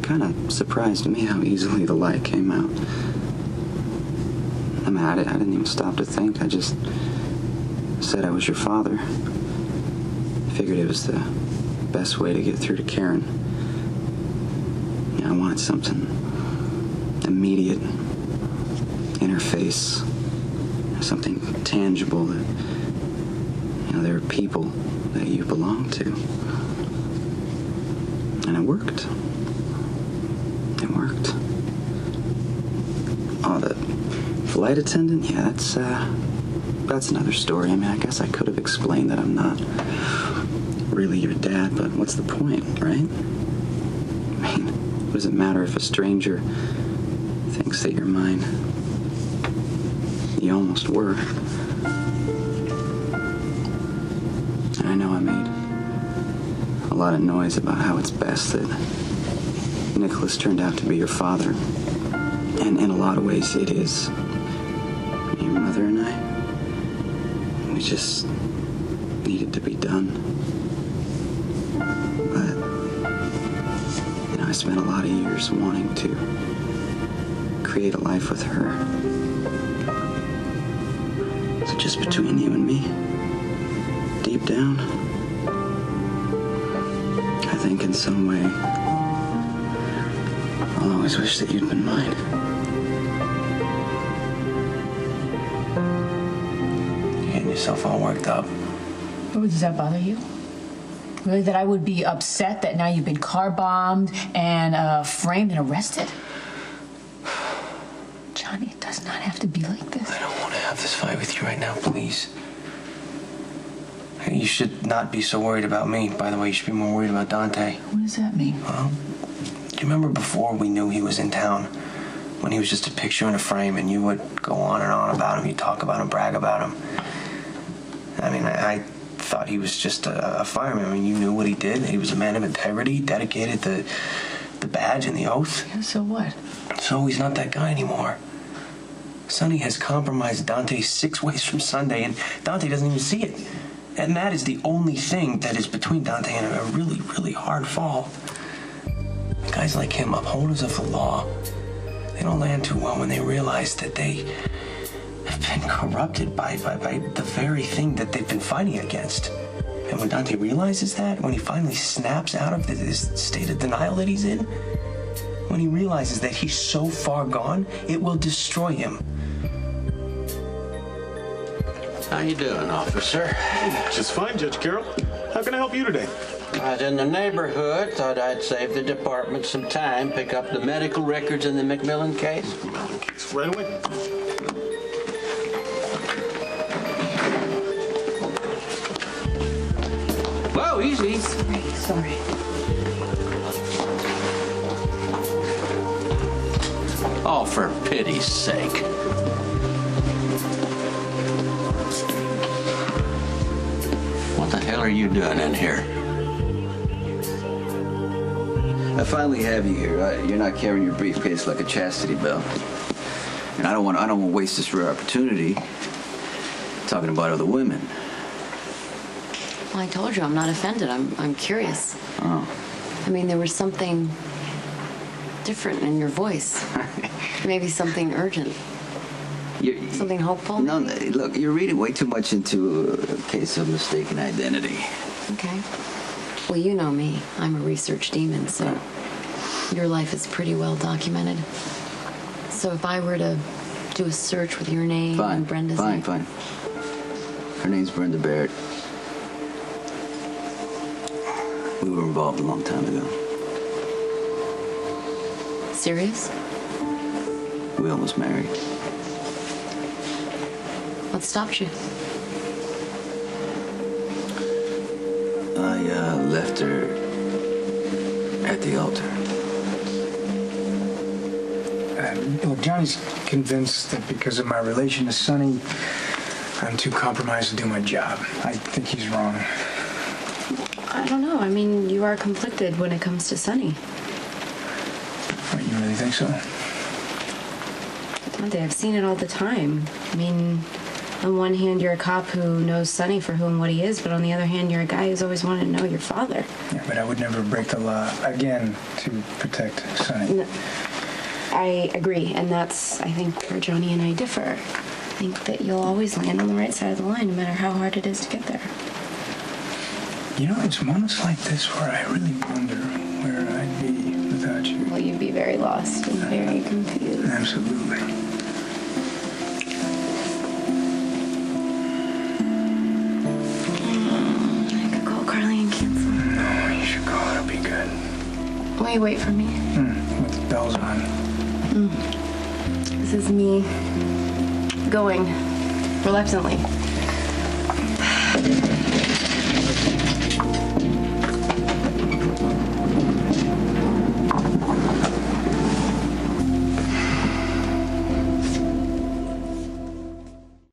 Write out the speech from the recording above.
kind of surprised me how easily the lie came out. I mean, I didn't even stop to think. I just said I was your father. Figured it was the best way to get through to Karen. I wanted something immediate in her face, something tangible that, there are people that you belong to. And it worked. It worked. Oh, the flight attendant? Yeah, that's another story. I mean, I guess I could have explained that I'm not really your dad, but what's the point, right? I mean, what does it matter if a stranger thinks that you're mine? You almost were. And I know I made a lot of noise about how it's best that Nicholas turned out to be your father. And in a lot of ways, it is. Your mother and I, we just needed to be done. But, I spent a lot of years wanting to create a life with her. So just between you and me, deep down, I think in some way, I'll always wish that you'd been mine. You're getting yourself all worked up. Does that bother you? Really, that I would be upset that now you've been car bombed and framed and arrested? Johnny, it does not have to be like this. I don't want to have this fight with you right now, please. You should not be so worried about me. By the way, you should be more worried about Dante. What does that mean? Well, do you remember before we knew he was in town? When he was just a picture in a frame and you would go on and on about him, you'd talk about him, brag about him. I mean, I thought he was just a fireman. I mean, you knew what he did. He was a man of integrity, dedicated the badge and the oath. Yeah, so what? So he's not that guy anymore. Sonny has compromised Dante 6 ways from Sunday, and Dante doesn't even see it. And that is the only thing that is between Dante and a really, really hard fall. Guys like him, upholders of the law, they don't land too well when they realize that they have been corrupted by the very thing that they've been fighting against. And when Dante realizes that, when he finally snaps out of this state of denial that he's in, when he realizes that he's so far gone, it will destroy him. How you doing, officer? Just fine, Judge Carroll. How can I help you today? I was in the neighborhood, thought I'd save the department some time, pick up the medical records in the McMillan case. McMillan case, right away. Whoa, easy. Sorry. Oh, for pity's sake. What the hell are you doing in here? I finally have you here. You're not carrying your briefcase like a chastity belt. And I don't want to waste this rare opportunity talking about other women. Well, I told you I'm not offended. I'm curious. Oh. I mean, there was something different in your voice. Maybe something urgent. Something hopeful? No, look, you're reading way too much into a case of mistaken identity. Okay. Well, you know me. I'm a research demon, so your life is pretty well documented. So if I were to do a search with your name and Brenda's name... Fine. Her name's Brenda Barrett. We were involved a long time ago. Serious? We almost married. What stopped you? I left her at the altar. Look, Johnny's convinced that because of my relation to Sonny, I'm too compromised to do my job. I think he's wrong. I don't know. I mean, you are conflicted when it comes to Sonny. What, you really think so? Dante, I've seen it all the time. I mean, On one hand, you're a cop who knows Sonny for who and what he is, but on the other hand, you're a guy who's always wanted to know your father. Yeah, but I would never break the law again to protect Sonny. No, I agree, and that's, I think, where Johnny and I differ. I think that you'll always land on the right side of the line, no matter how hard it is to get there. You know, it's moments like this where I really wonder where I'd be without you. Well, you'd be very lost and very confused. Absolutely. I could call Carly and cancel. No, you should call. It'll be good. Will you wait for me? With the bells on. This is me going reluctantly.